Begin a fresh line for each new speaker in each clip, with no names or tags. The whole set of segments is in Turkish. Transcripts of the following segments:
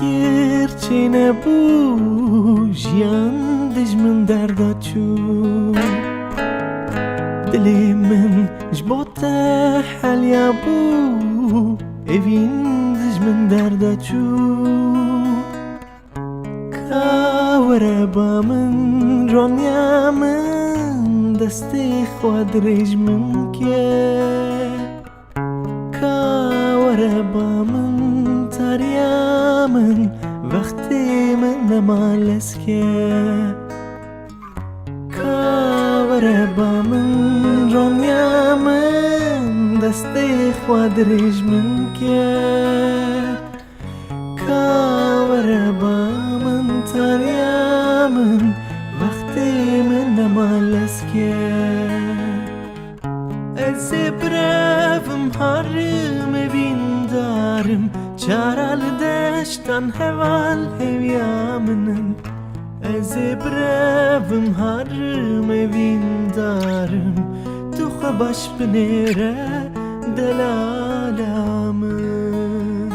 گرچه نبود ژیان دژمن دەردا چوو دلێ من ji bo te heliya bû evîn dijmin derda çû ka were ba min roniya min destê xwe dirêj min ke ka were ba min tariya min vextê min nema leske ka were ba min roniya min destê xwe dirêj min ke ka were ba min tariya min vextê min nema leske ez ê birevim harim evîn darim çara li deştan heval heviya min ez ê birevim harim evîn darim tu xwe baş binêre delala min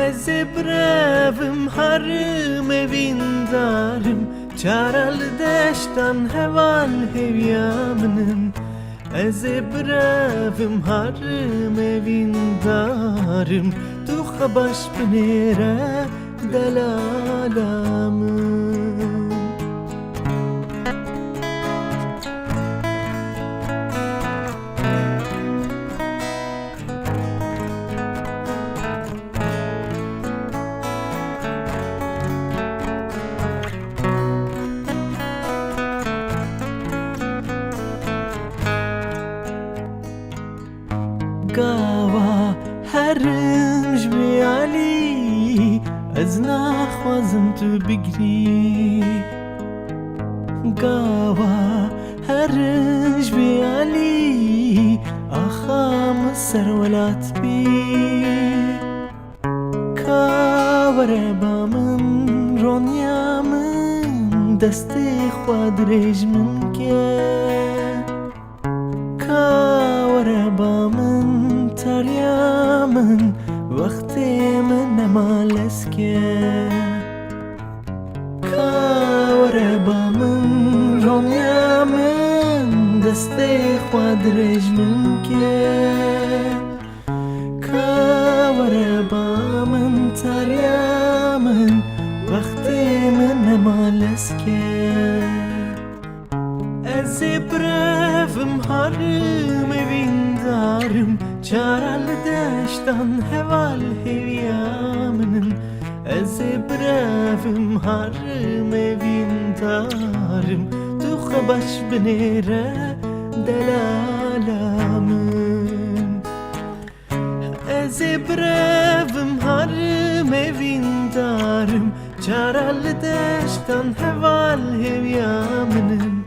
ez ê birevim harim evîn darim çara li deştan heval heviya min ez ê birevim harim evîn darim tu xwe baş binêre delala min gawa herim ji vê alî ez naxwazim tu bigirî gawa herim ji vê alî axa min serwelat bî ka were ba min roniya min destê xwe dirêj min ke ka were ba min tariya min vextê min nema leske ka were ba min roniya min destê xwe dirêj min ke ka were ba min tariya min vextê min nema leske ez ê birevim harim evîn darim çara li deştan heval heviya min ez ê birevim harim evîn darim tu xwe baş binêre delala min ez ê birevim harim evîn darim çara li deştan heval heviya min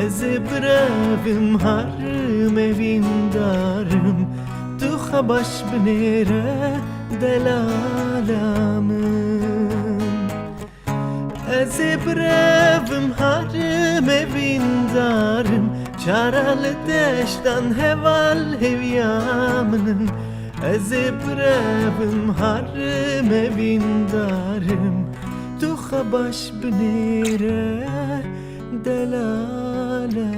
ez ê birevim harim evîn darim tu xwe baş binêre delala min ez ê birevim harim evîn darim çara li deştan heval heviya min ez ê birevim harim evîn darim tu xwe baş binêre delala